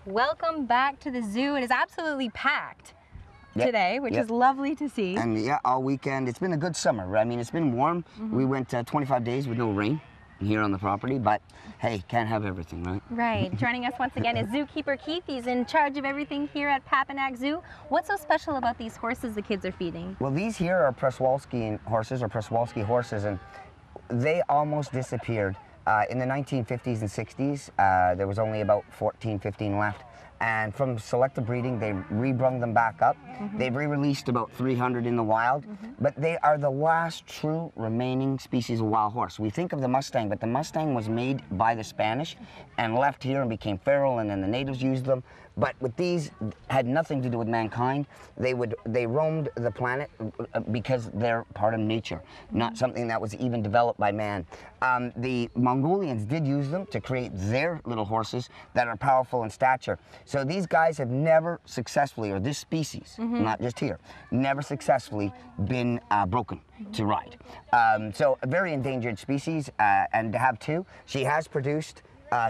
Welcome back to the zoo. It is absolutely packed today, which is lovely to see. And yeah, all weekend. It's been a good summer. I mean, it's been warm. We went 25 days with no rain here on the property, but hey, can't have everything, right? Right. Joining us once again is zookeeper Keith. He's in charge of everything here at Papanack Zoo. What's so special about these horses the kids are feeding? Well, these here are Przewalski horses, and they almost disappeared. In the 1950s and 60s, there was only about 14, 15 left. And from selective breeding, they rebrung them back up. They've re-released about 300 in the wild, but they are the last true remaining species of wild horse. We think of the Mustang, but the Mustang was made by the Spanish and left here and became feral, and then the natives used them. But with these, had nothing to do with mankind. They roamed the planet because they're part of nature, not something that was even developed by man. The Mongolians did use them to create their little horses that are powerful in stature. So these guys have never successfully, or this species, not just here, never successfully been broken to ride. So a very endangered species, and to have two. She has produced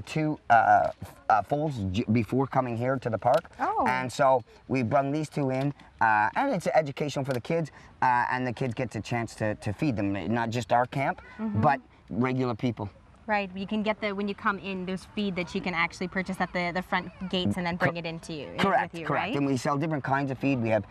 two foals before coming here to the park. And so we brung these two in, and it's educational for the kids, and the kids get the chance to feed them, not just our camp, but regular people. Right, you can get when you come in, there's feed that you can actually purchase at the front gates and then bring it into you. Correct, with you, correct. Right? And we sell different kinds of feed. We have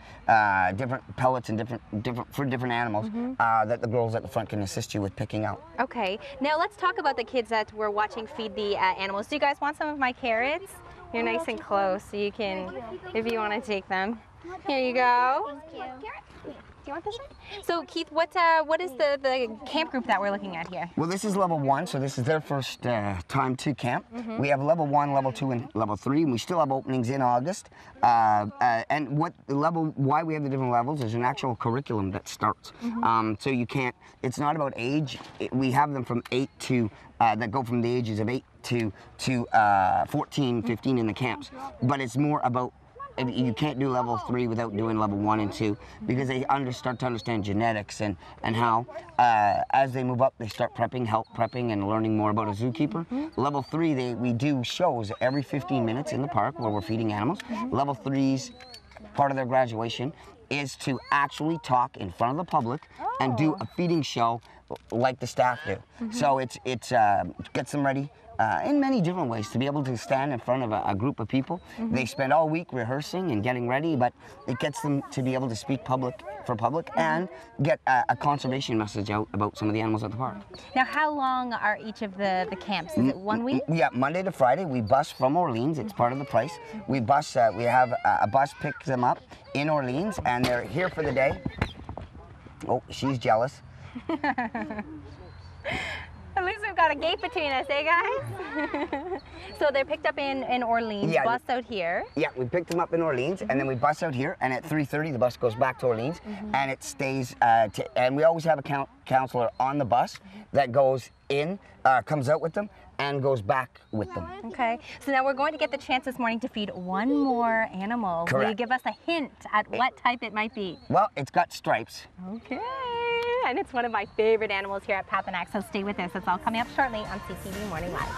different pellets and different animals that the girls at the front can assist you with picking out. Okay, now let's talk about the kids that we're watching feed the animals. Do you guys want some of my carrots? You're nice and close, so you can, if you want to take them. Here you go. Thank you. Do you want this one? So Keith, what is the camp group that we're looking at here? Well, this is level 1, so this is their first time to camp. We have level 1, level 2, and level 3, and we still have openings in August. And why we have the different levels is an actual curriculum that starts. So you can't, it's not about age. We have them from 8 to, that go from the ages of 8 to 14, 15 in the camps. But it's more about, you can't do level 3 without doing level 1 and 2 because they start to understand genetics and how as they move up they start health prepping and learning more about a zookeeper. Level 3 we do shows every 15 minutes in the park where we're feeding animals. Level 3's part of their graduation is to actually talk in front of the public and do a feeding show like the staff do. So it gets them ready in many different ways to be able to stand in front of a group of people. They spend all week rehearsing and getting ready, but it gets them to be able to speak for public and get a conservation message out about some of the animals at the park. Now, how long are each of the camps? Is it 1 week? Yeah, Monday to Friday. We bus from Orleans. It's part of the price. We bus. We have a bus pick them up in Orleans, and they're here for the day. Oh, she's jealous. At least we've got a gate between us, eh, guys? So they're picked up in Orleans, bus out here. Yeah, we picked them up in Orleans, and then we bus out here, and at 3:30 the bus goes back to Orleans, and it stays, and we always have a counselor on the bus that goes in, comes out with them, and goes back with them. Okay, so now we're going to get the chance this morning to feed one more animal. Correct. Will you give us a hint at what type it might be? Well, it's got stripes. Okay, and it's one of my favorite animals here at Papanack, so stay with us. It's all coming up shortly on CTV Morning Live.